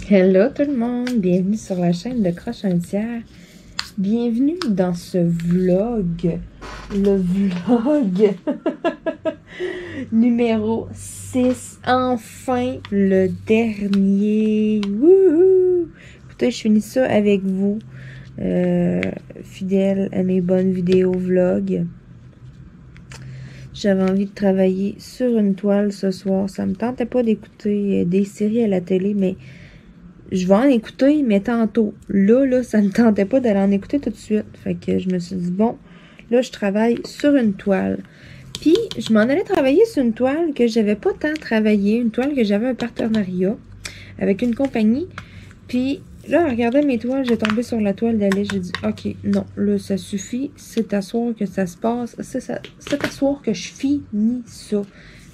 Hello tout le monde, bienvenue sur la chaîne de Croche Entière. Bienvenue dans ce vlog, le vlog numéro 6, enfin le dernier. Wouhou! Écoutez, je finis ça avec vous, fidèle à mes bonnes vidéos vlog. J'avais envie de travailler sur une toile ce soir. Ça me tentait pas d'écouter des séries à la télé, mais je vais en écouter, mais tantôt. Là, ça ne me tentait pas d'aller en écouter tout de suite. Fait que je me suis dit, bon, là, je travaille sur une toile. Puis, je m'en allais travailler sur une toile que j'avais pas tant travaillé. Une toile que j'avais un partenariat avec une compagnie. Puis, là, en regardant mes toiles, j'ai tombé sur la toile d'Alice. J'ai dit, OK, non, là, ça suffit. C'est à soir que ça se passe. C'est à soir que je finis ça.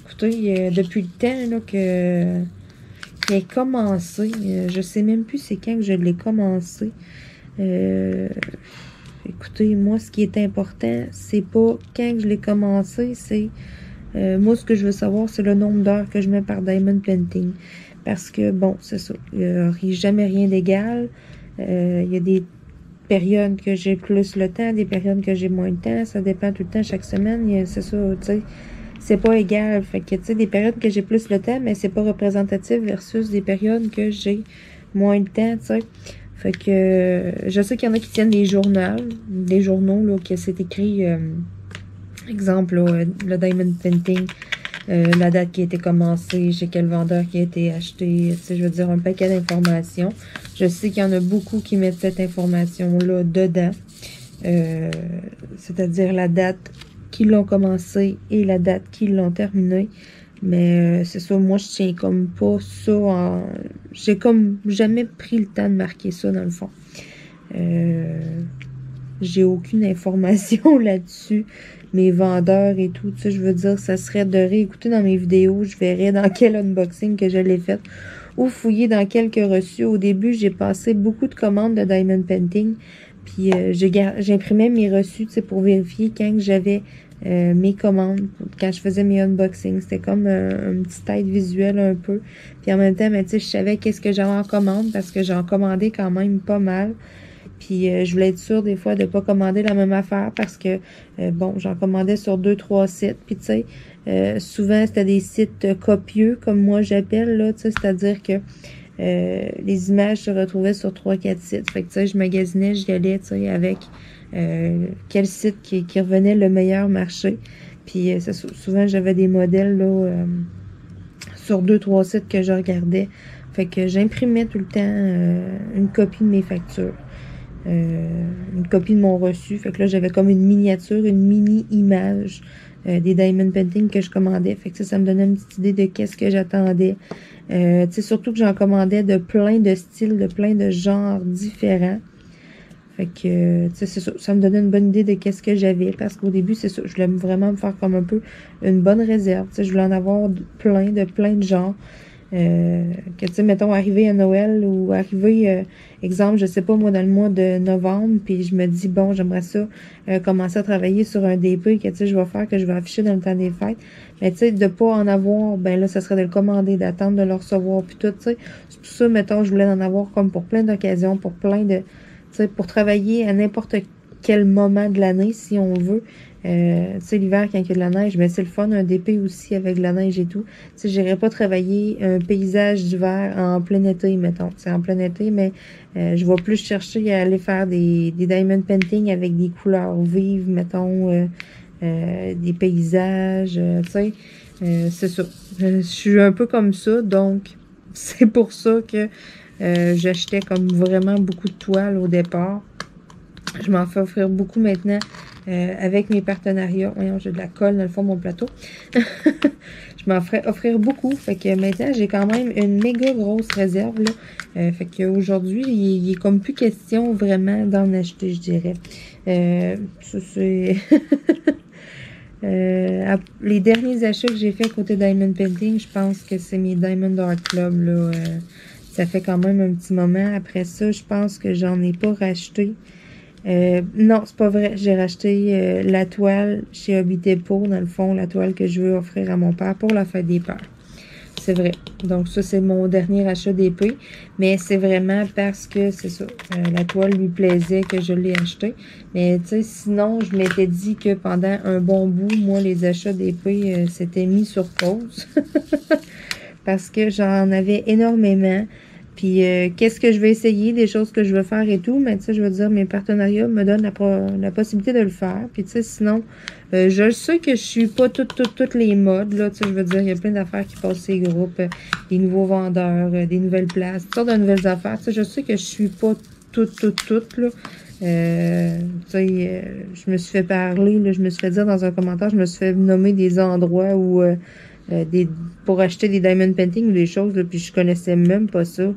Écoutez, depuis le temps là, que j'ai commencé, je sais même plus c'est quand que je l'ai commencé. Écoutez, moi, ce qui est important, c'est pas quand je l'ai commencé, c'est moi, ce que je veux savoir, c'est le nombre d'heures que je mets par Diamond Painting. Parce que, bon, c'est ça, il n'y a jamais rien d'égal. Il y a des périodes que j'ai plus le temps, des périodes que j'ai moins de temps. Ça dépend tout le temps, chaque semaine. C'est ça, tu sais, c'est pas égal. Fait que, tu sais, des périodes que j'ai plus le temps, mais c'est pas représentatif versus des périodes que j'ai moins de temps, tu sais. Fait que, je sais qu'il y en a qui tiennent des journaux, là, que c'est écrit, exemple, là, le Diamond Painting, la date qui a été commencée, chez quel vendeur qui a été acheté, tu sais, je veux dire, un paquet d'informations. Je sais qu'il y en a beaucoup qui mettent cette information-là dedans, c'est-à-dire la date qu'ils l'ont commencé et la date qu'ils l'ont terminé. Mais c'est ça, moi, je tiens comme pas ça en... J'ai comme jamais pris le temps de marquer ça, dans le fond. J'ai aucune information là-dessus. Mes vendeurs et tout, tu sais, je veux dire, ça serait de réécouter dans mes vidéos. Je verrais dans quel unboxing que je l'ai fait. Ou fouiller dans quelques reçus. Au début, j'ai passé beaucoup de commandes de Diamond Painting. Puis j'imprimais mes reçus, tu sais, pour vérifier quand j'avais mes commandes, quand je faisais mes unboxings. C'était comme un petit aide visuel un peu. Puis en même temps, ben, tu sais, je savais qu'est-ce que j'avais en commande parce que j'en commandais quand même pas mal. Puis je voulais être sûre des fois de ne pas commander la même affaire parce que, bon, j'en commandais sur 2-3 sites. Puis tu sais, souvent c'était des sites copieux, comme moi j'appelle, là, tu sais, c'est-à-dire que les images se retrouvaient sur 3-4 sites. Fait que tu sais, je magasinais, j'y allais, tu sais, avec quel site qui revenait le meilleur marché. Puis souvent j'avais des modèles, là, sur 2-3 sites que je regardais. Fait que j'imprimais tout le temps une copie de mes factures. Une copie de mon reçu. Fait que là, j'avais comme une miniature, une mini-image des Diamond Painting que je commandais. Fait que ça me donnait une petite idée de qu'est-ce que j'attendais. Tu sais, surtout que j'en commandais de plein de styles, de plein de genres différents. Fait que, tu sais, c'est ça. Ça me donnait une bonne idée de qu'est-ce que j'avais. Parce qu'au début, c'est ça. Je voulais vraiment me faire comme un peu une bonne réserve. Tu sais, je voulais en avoir plein de genres. Que tu sais, mettons, arriver à Noël ou arriver, exemple, je sais pas, moi, dans le mois de novembre, puis je me dis, bon, j'aimerais ça commencer à travailler sur un DP que, tu sais, je vais faire, que je vais afficher dans le temps des fêtes. Mais, tu sais, de pas en avoir, ben là, ça serait de le commander, d'attendre de le recevoir, puis tout, tu sais. C'est pour ça, mettons, je voulais en avoir comme pour plein d'occasions, pour plein de, tu sais, pour travailler à n'importe quel moment de l'année, si on veut. Tu sais, l'hiver, quand il y a de la neige, ben c'est le fun, un DP aussi avec de la neige et tout. Tu sais, j'irais pas travailler un paysage d'hiver en plein été, mettons. C'est en plein été, mais je vais plus chercher à aller faire des diamond painting avec des couleurs vives, mettons, des paysages, tu sais. C'est ça. Je suis un peu comme ça, donc c'est pour ça que j'achetais comme vraiment beaucoup de toiles au départ. Je m'en fais offrir beaucoup maintenant avec mes partenariats. Voyons, j'ai de la colle dans le fond de mon plateau. Je m'en ferais offrir beaucoup. Fait que maintenant, j'ai quand même une méga grosse réserve, là. Fait qu'aujourd'hui, il est comme plus question vraiment d'en acheter, je dirais. Ça, c'est... les derniers achats que j'ai fait côté Diamond Painting, je pense que c'est mes Diamond Art Club, là. Ça fait quand même un petit moment. Après ça, je pense que j'en ai pas racheté. Non, c'est pas vrai. J'ai racheté la toile chez Hobby Depot, dans le fond, la toile que je veux offrir à mon père pour la fête des pères. C'est vrai. Donc ça, c'est mon dernier achat d'épée. Mais c'est vraiment parce que, c'est ça, la toile lui plaisait que je l'ai acheté. Mais tu sais, sinon, je m'étais dit que pendant un bon bout, moi, les achats d'épée s'étaient mis sur pause. Parce que j'en avais énormément. Puis, qu'est-ce que je vais essayer, des choses que je veux faire et tout, mais tu sais, je veux dire, mes partenariats me donnent la possibilité de le faire. Puis, tu sais, sinon, je sais que je suis pas toutes les modes, là, tu sais, je veux dire, il y a plein d'affaires qui passent ces groupes, des nouveaux vendeurs, des nouvelles places, toutes sortes de nouvelles affaires. Tu sais, je sais que je suis pas toutes, là. Tu sais, je me suis fait parler, là, je me suis fait dire dans un commentaire, je me suis fait nommer des endroits où... pour acheter des diamond painting ou des choses, là, puis je connaissais même pas ça.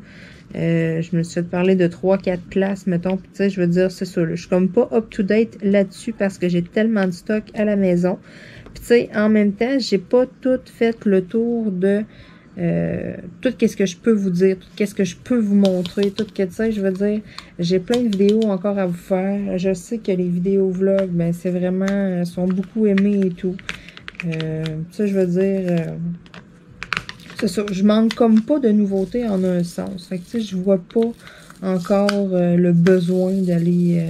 Je me suis fait parler de 3-4 places, mettons, tu sais, je veux dire, c'est ça, là, je suis comme pas up-to-date là-dessus parce que j'ai tellement de stock à la maison. Puis, tu sais, en même temps, j'ai pas tout fait le tour de tout qu'est-ce que je peux vous dire, tout qu'est-ce que je peux vous montrer, tout que, tu sais, je veux dire, j'ai plein de vidéos encore à vous faire. Je sais que les vidéos vlogs, ben, c'est vraiment, sont beaucoup aimées et tout. Ça, je veux dire, c'est ça, je manque comme pas de nouveautés en un sens. Fait que, tu sais, je vois pas encore le besoin d'aller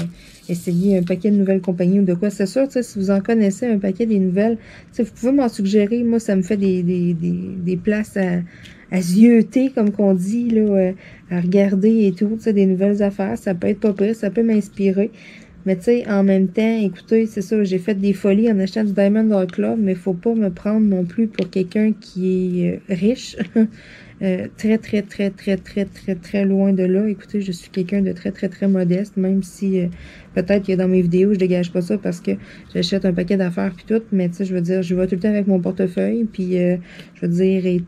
essayer un paquet de nouvelles compagnies ou de quoi. C'est sûr, tu sais, si vous en connaissez un paquet des nouvelles, tu sais, vous pouvez m'en suggérer. Moi, ça me fait des places à zioter, comme qu'on dit, là, à regarder et tout, tu sais, des nouvelles affaires. Ça peut être pas pire, ça peut m'inspirer. Mais tu sais, en même temps, écoutez, c'est ça, j'ai fait des folies en achetant du Diamond Art Club, mais faut pas me prendre non plus pour quelqu'un qui est riche. Très, très, très, très, très, très, très loin de là. Écoutez, je suis quelqu'un de très, très, très modeste, même si peut-être que dans mes vidéos, je dégage pas ça parce que j'achète un paquet d'affaires puis tout, mais tu sais, je veux dire, je vais tout le temps avec mon portefeuille, puis je veux dire,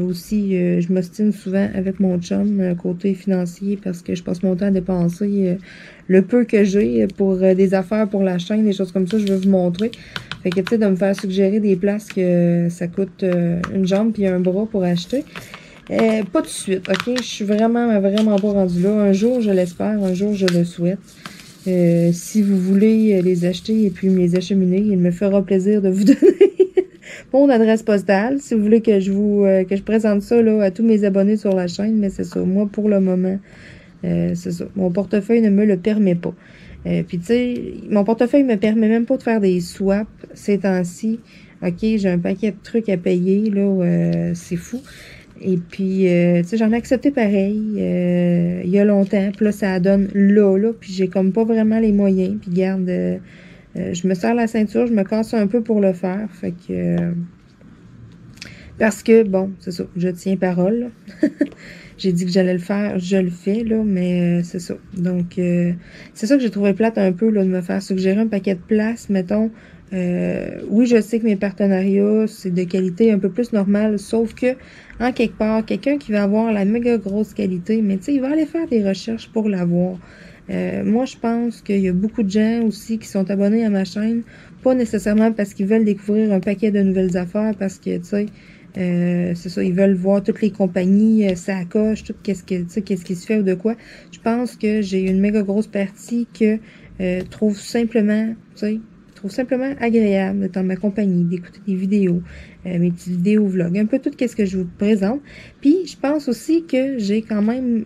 aussi, je m'ostine souvent avec mon chum, côté financier, parce que je passe mon temps à dépenser le peu que j'ai pour des affaires pour la chaîne, des choses comme ça, je veux vous montrer. Fait que, tu sais, de me faire suggérer des places que ça coûte une jambe puis un bras pour acheter. Pas de suite, ok? Je suis vraiment, vraiment pas rendue là. Un jour, je l'espère, un jour, je le souhaite. Si vous voulez les acheter et puis me les acheminer, il me fera plaisir de vous donner mon adresse postale. Si vous voulez que je présente ça là, à tous mes abonnés sur la chaîne, mais c'est ça. Moi, pour le moment, c'est ça. Mon portefeuille ne me le permet pas. Puis tu sais, mon portefeuille me permet même pas de faire des swaps ces temps-ci. Ok, j'ai un paquet de trucs à payer, là, c'est fou. Et puis, tu sais, j'en ai accepté pareil il y a longtemps. Puis là, ça donne là. Puis j'ai comme pas vraiment les moyens. Puis garde, je me serre la ceinture, je me casse un peu pour le faire. Fait que... parce que, bon, c'est ça, je tiens parole. J'ai dit que j'allais le faire, je le fais, là, mais c'est ça. Donc, c'est ça que j'ai trouvé plate un peu, là, de me faire suggérer un paquet de places, mettons. Oui, je sais que mes partenariats, c'est de qualité un peu plus normale, sauf que, en quelque part, quelqu'un qui va avoir la méga grosse qualité, mais tu sais, il va aller faire des recherches pour l'avoir. Moi, je pense qu'il y a beaucoup de gens aussi qui sont abonnés à ma chaîne, pas nécessairement parce qu'ils veulent découvrir un paquet de nouvelles affaires, parce que, tu sais, c'est ça, ils veulent voir toutes les compagnies, ça coche, tout qu'est-ce qui se fait ou de quoi. Je pense que j'ai une méga grosse partie que trouve simplement agréable d'être dans ma compagnie, d'écouter des vidéos, mes petites vidéos vlogs, un peu tout ce que je vous présente. Puis je pense aussi que j'ai quand même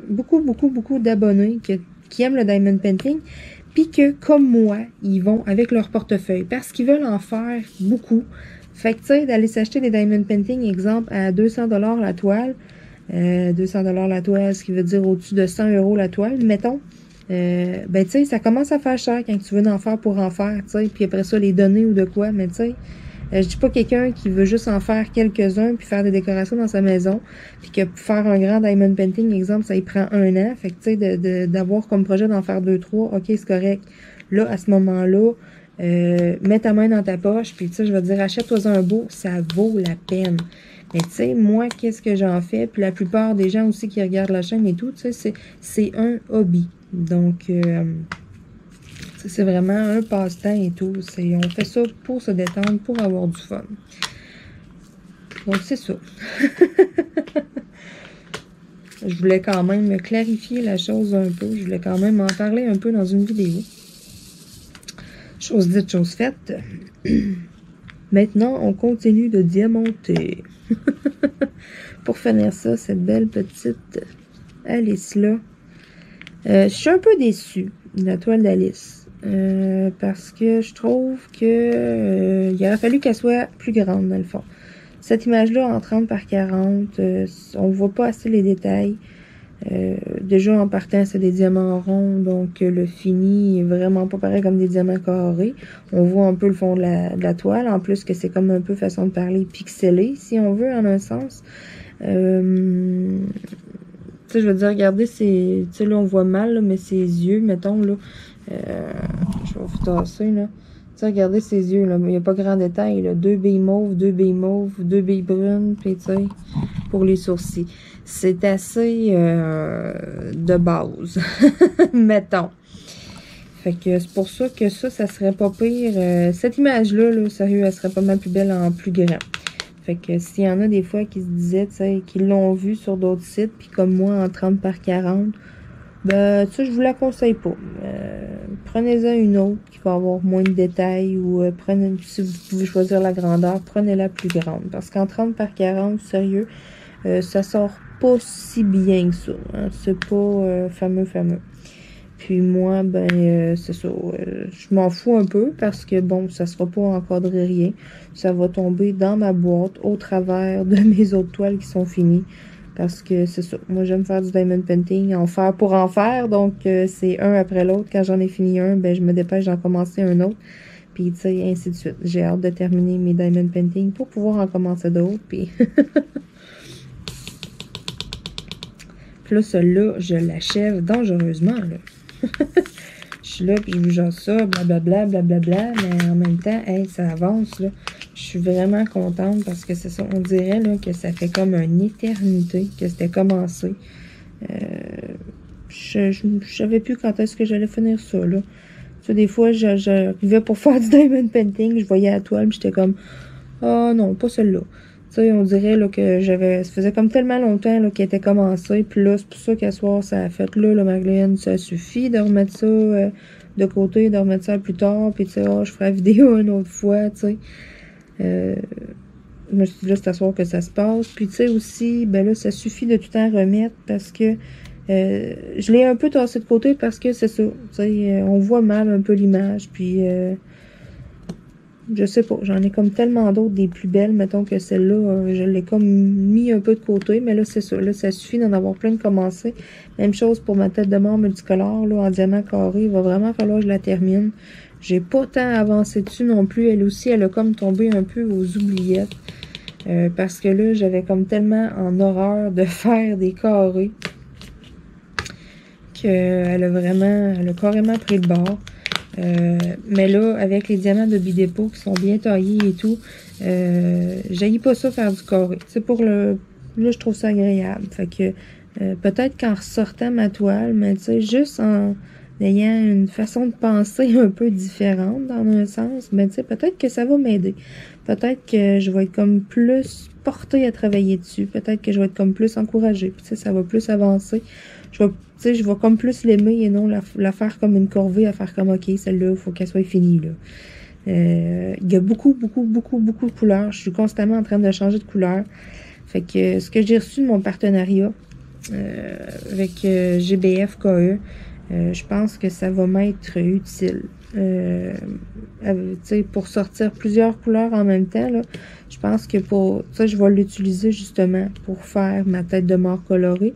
beaucoup d'abonnés qui aiment le diamond painting, puis que comme moi, ils vont avec leur portefeuille parce qu'ils veulent en faire beaucoup. Fait que, tu sais, d'aller s'acheter des diamond painting, exemple, à 200$ la toile, 200$ la toile, ce qui veut dire au-dessus de 100€ la toile, mettons, ben, tu sais, ça commence à faire cher quand tu veux en faire pour en faire, tu sais, puis après ça, les donner ou de quoi, mais tu sais, je dis pas quelqu'un qui veut juste en faire quelques-uns puis faire des décorations dans sa maison, puis que pour faire un grand diamond painting, exemple, ça y prend 1 an, fait que, tu sais, d'avoir comme projet d'en faire 2-3, ok, c'est correct. Là, à ce moment-là, mets ta main dans ta poche, puis tu sais, je vais te dire, achète-toi un beau, ça vaut la peine. Mais tu sais, moi, qu'est-ce que j'en fais? Puis la plupart des gens aussi qui regardent la chaîne et tout, tu sais, c'est un hobby. Donc, c'est vraiment un passe-temps et tout. On fait ça pour se détendre, pour avoir du fun. Donc, c'est ça. Je voulais quand même clarifier la chose un peu. Je voulais quand même en parler un peu dans une vidéo. Chose dite, chose faite. Maintenant, on continue de diamanter. Pour finir ça, cette belle petite Alice-là. Je suis un peu déçue de la toile d'Alice. Parce que je trouve que il aurait fallu qu'elle soit plus grande, dans le fond. Cette image-là, en 30 par 40, on voit pas assez les détails. Déjà, en partant, c'est des diamants ronds, donc le fini est vraiment pas pareil comme des diamants carrés. On voit un peu le fond de la toile, en plus que c'est comme un peu, façon de parler, pixelé, si on veut, en un sens. Tu sais, je veux dire, regardez, tu sais, là, on voit mal, là, mais ses yeux, mettons, là, je vais vous tasser, là. Tu sais, regardez ses yeux, là, il n'y a pas grand détail, là. 2 billes mauves, 2 billes mauves, 2 billes brunes, puis tu sais, pour les sourcils. C'est assez de base, mettons. Fait que c'est pour ça que ça serait pas pire. Cette image-là, là, sérieux, elle serait pas mal plus belle en plus grand. Fait que s'il y en a des fois qui se disaient, tu sais, qui l'ont vu sur d'autres sites, puis comme moi, en 30 par 40, ben, tu sais, je vous la conseille pas. Prenez-en une autre qui va avoir moins de détails, ou si vous pouvez choisir la grandeur, prenez-la plus grande. Parce qu'en 30 par 40, sérieux, ça sort pas si bien que ça. Hein? C'est pas fameux. Puis moi, ben, c'est ça. Je m'en fous un peu parce que, bon, ça sera pas encadré rien. Ça va tomber dans ma boîte au travers de mes autres toiles qui sont finies. Parce que c'est ça. Moi, j'aime faire du diamond painting, en faire pour en faire. Donc, c'est un après l'autre. Quand j'en ai fini un, ben, je me dépêche d'en commencer un autre. Puis, tu sais, ainsi de suite. J'ai hâte de terminer mes diamond painting pour pouvoir en commencer d'autres. Puis... Puis là, celle-là, je l'achève dangereusement, là. Je suis là, puis je vous jase ça, blablabla, blablabla, mais en même temps, hey, ça avance, là. Je suis vraiment contente parce que c'est ça, on dirait, là, que ça fait comme une éternité que c'était commencé. Je savais plus quand est-ce que j'allais finir ça, là. Tu sais, des fois, j'arrivais pour faire du diamond painting, je voyais la toile, puis j'étais comme, ah non, pas celle-là. Tu sais, on dirait là, que ça faisait comme tellement longtemps qu'elle était commencée, puis là, c'est pour ça qu'à soir, ça a fait là, Magdalene, ça suffit de remettre ça de côté, de remettre ça plus tard, puis tu sais, je ferai la vidéo une autre fois, tu sais. Je me suis dit là, c'est à soir que ça se passe. Puis tu sais aussi, ben là, ça suffit de tout en remettre parce que je l'ai un peu tassé de côté parce que c'est ça, tu sais, on voit mal un peu l'image, puis je sais pas, j'en ai comme tellement d'autres, des plus belles, mettons que celle-là, je l'ai comme mis un peu de côté, mais là, c'est ça, là, ça suffit d'en avoir plein de commencer. Même chose pour ma tête de mort multicolore, là, en diamant carré, il va vraiment falloir que je la termine. J'ai pas tant avancé dessus non plus, elle aussi, elle a comme tombé un peu aux oubliettes, parce que là, j'avais comme tellement en horreur de faire des carrés, qu'elle a carrément pris le bord. Mais là, avec les diamants de Bidépôt qui sont bien taillés et tout, j'haïs pas ça faire du carré. C'est pour le... Là, je trouve ça agréable. Fait que peut-être qu'en ressortant ma toile, mais tu sais, juste en ayant une façon de penser un peu différente dans un sens, mais tu sais, peut-être que ça va m'aider. Peut-être que je vais être comme plus portée à travailler dessus. Peut-être que je vais être comme plus encouragée. Puis tu sais, ça va plus avancer. Je vais comme plus l'aimer et non la faire comme une corvée, à faire comme, OK, celle-là, il faut qu'elle soit finie, là. Il y a beaucoup de couleurs. Je suis constamment en train de changer de couleur. Fait que ce que j'ai reçu de mon partenariat avec GBF KE, je pense que ça va m'être utile. Pour sortir plusieurs couleurs en même temps, là, je pense que pour ça, je vais l'utiliser justement pour faire ma tête de mort colorée.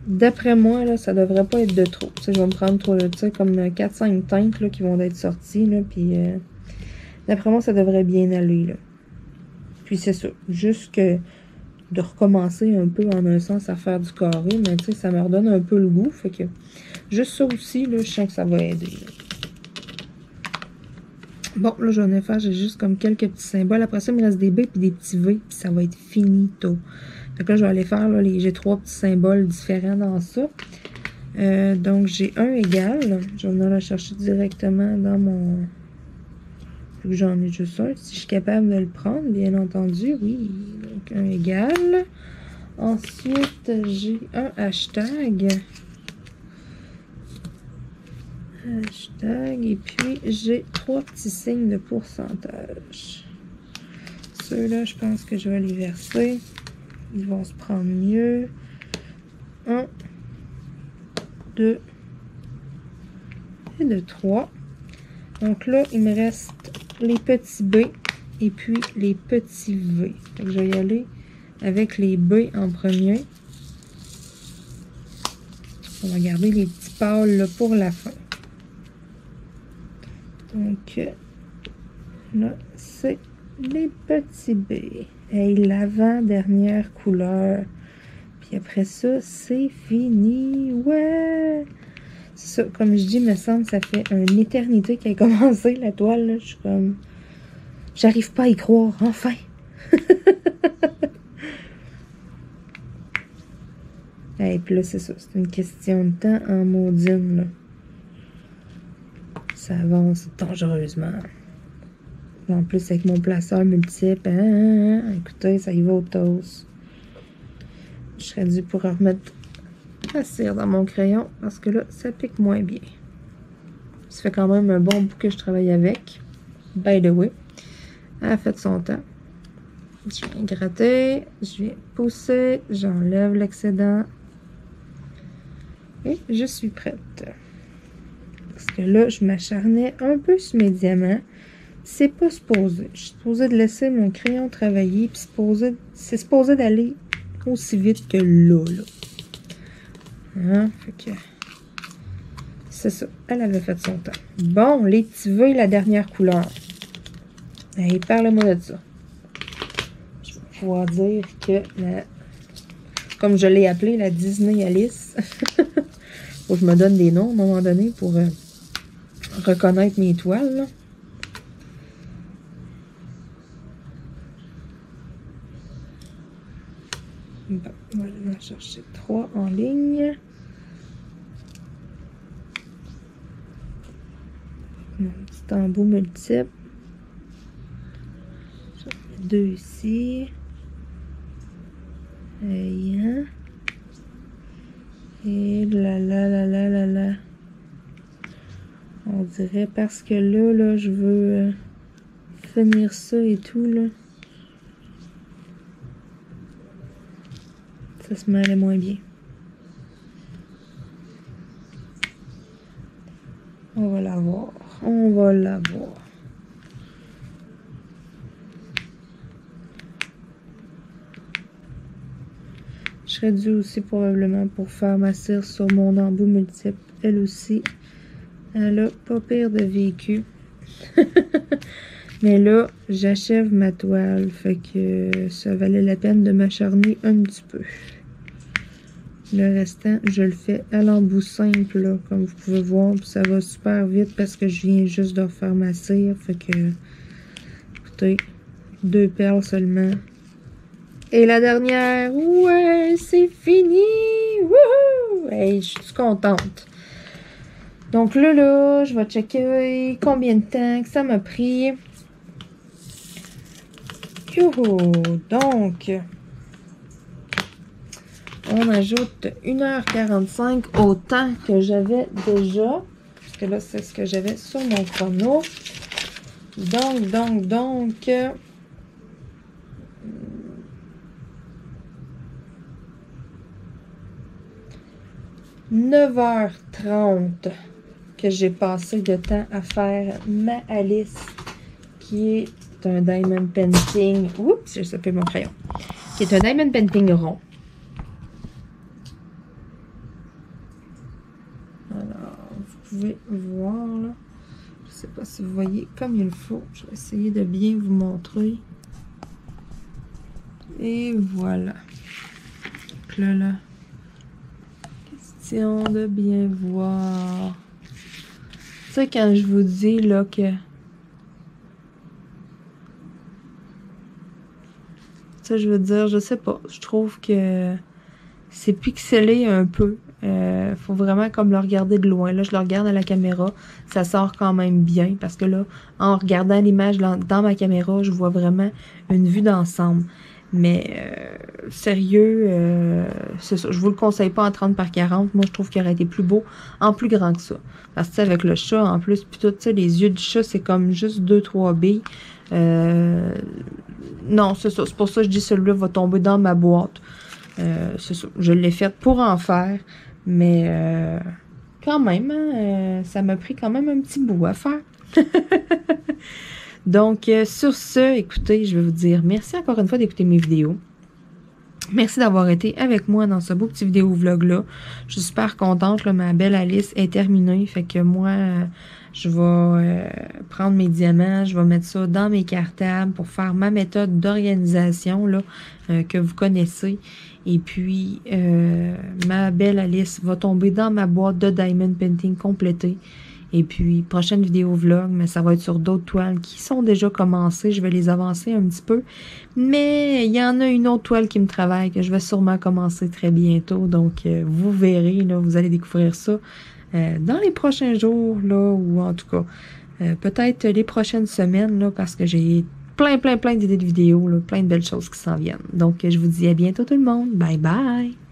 D'après moi, là, ça devrait pas être de trop. Je vais me prendre comme 4-5 teintes là, qui vont être sorties. Là, puis d'après moi, ça devrait bien aller. Là. Puis c'est ça. Juste que de recommencer un peu en un sens à faire du carré, mais tu sais, ça me redonne un peu le goût. Fait que juste ça aussi, là, je sens que ça va aider. Là. Bon, là, j'en ai fait, j'ai juste comme quelques petits symboles. Après ça, il me reste des B puis des petits V, puis ça va être finito. Donc là, je vais aller faire, là, j'ai 3 petits symboles différents dans ça. Donc, j'ai un égal. Je vais venir le chercher directement dans mon... J'en ai juste un. Si je suis capable de le prendre, bien entendu, oui. Donc, un égal. Ensuite, j'ai un hashtag. Hashtag. Et puis, j'ai 3 petits signes de pourcentage. Ceux-là, je pense que je vais les verser. Ils vont se prendre mieux. 1, 2 et de 3. Donc là, il me reste les petits B et puis les petits V. Donc, je vais y aller avec les B en premier. On va garder les petits pâles là, pour la fin. Donc, là, c'est les petits B. Et l'avant-dernière couleur. Puis après ça, c'est fini. Ouais! C'est ça, comme je dis, il me semble que ça fait une éternité qu'elle a commencé, la toile. Là. Je suis comme... J'arrive pas à y croire, enfin! Et puis là, c'est ça. C'est une question de temps en maudine, là. Ça avance dangereusement. En plus, avec mon placeur multiple, écoutez, ça y va au toast. Je serais dû pour remettre la cire dans mon crayon parce que là, ça pique moins bien. Ça fait quand même un bon bout que je travaille avec. By the way, elle a fait son temps. Je viens gratter, je viens pousser, j'enlève l'excédent. Et je suis prête. Parce que là, je m'acharnais un peu sur mes diamants. C'est pas supposé. Je suis supposée de laisser mon crayon travailler. Puis c'est supposé d'aller aussi vite que là. Hein? Fait que c'est ça. Elle avait fait son temps. Bon, les petits V, la dernière couleur. Allez, parle-moi de ça. Je vais pouvoir dire que comme je l'ai appelée, la Disney Alice. Faut que je me donne des noms à un moment donné pour reconnaître mes toiles, là. Bon, on va en chercher 3 en ligne. Mon petit embout multiple. 2 ici. Et là. On dirait parce que là, je veux finir ça et tout, là. Ça se mêle moins bien. On va la voir. On va la voir. Je serais due aussi probablement pour faire ma cire sur mon embout multiple. Elle aussi, elle a pas pire de vécu. Mais là, j'achève ma toile. Fait que ça valait la peine de m'acharner un petit peu. Le restant, je le fais à l'embout simple, là, comme vous pouvez voir. Puis ça va super vite parce que je viens juste de refaire ma cire. Fait que, écoutez, 2 perles seulement. Et la dernière, ouais, c'est fini! Wouhou! Hey, je suis contente. Donc là, je vais checker combien de temps que ça m'a pris. Youhou! Donc, on ajoute 1h45 au temps que j'avais déjà. Parce que là, c'est ce que j'avais sur mon chrono. Donc... 9h30 que j'ai passé de temps à faire ma Alice, qui est un diamond painting. Oups, j'ai sapé mon crayon. Qui est un diamond painting rond. Alors, vous pouvez voir là. Je sais pas si vous voyez comme il faut. Je vais essayer de bien vous montrer. Et voilà. Donc là. De bien voir. Tu sais, quand je vous dis là que ça, je veux dire, je sais pas, je trouve que c'est pixelé un peu. Faut vraiment comme le regarder de loin. Là, je le regarde à la caméra, ça sort quand même bien parce que là, en regardant l'image dans ma caméra, je vois vraiment une vue d'ensemble. Mais sérieux, c'est ça. Je vous le conseille pas en 30x40. Moi, je trouve qu'il aurait été plus beau en plus grand que ça. Parce que avec le chat, en plus, puis tout, tu sais, les yeux du chat, c'est comme juste 2-3 billes. Non, c'est ça. C'est pour ça que je dis celui-là va tomber dans ma boîte. C'est ça. Je l'ai fait pour en faire. Mais quand même, hein, ça m'a pris quand même un petit bout à faire. Donc, sur ce, écoutez, je vais vous dire merci encore une fois d'écouter mes vidéos. Merci d'avoir été avec moi dans ce beau petit vidéo vlog-là. Je suis super contente, là, ma belle Alice est terminée. Fait que moi, je vais prendre mes diamants, je vais mettre ça dans mes cartables pour faire ma méthode d'organisation là que vous connaissez. Et puis, ma belle Alice va tomber dans ma boîte de Diamond Painting complétée. Et puis, prochaine vidéo vlog, mais ça va être sur d'autres toiles qui sont déjà commencées. Je vais les avancer un petit peu. Mais il y en a une autre toile qui me travaille que je vais sûrement commencer très bientôt. Donc, vous verrez, là, vous allez découvrir ça dans les prochains jours, là, ou en tout cas, peut-être les prochaines semaines, là, parce que j'ai plein d'idées de vidéos, là, plein de belles choses qui s'en viennent. Donc, je vous dis à bientôt tout le monde. Bye bye!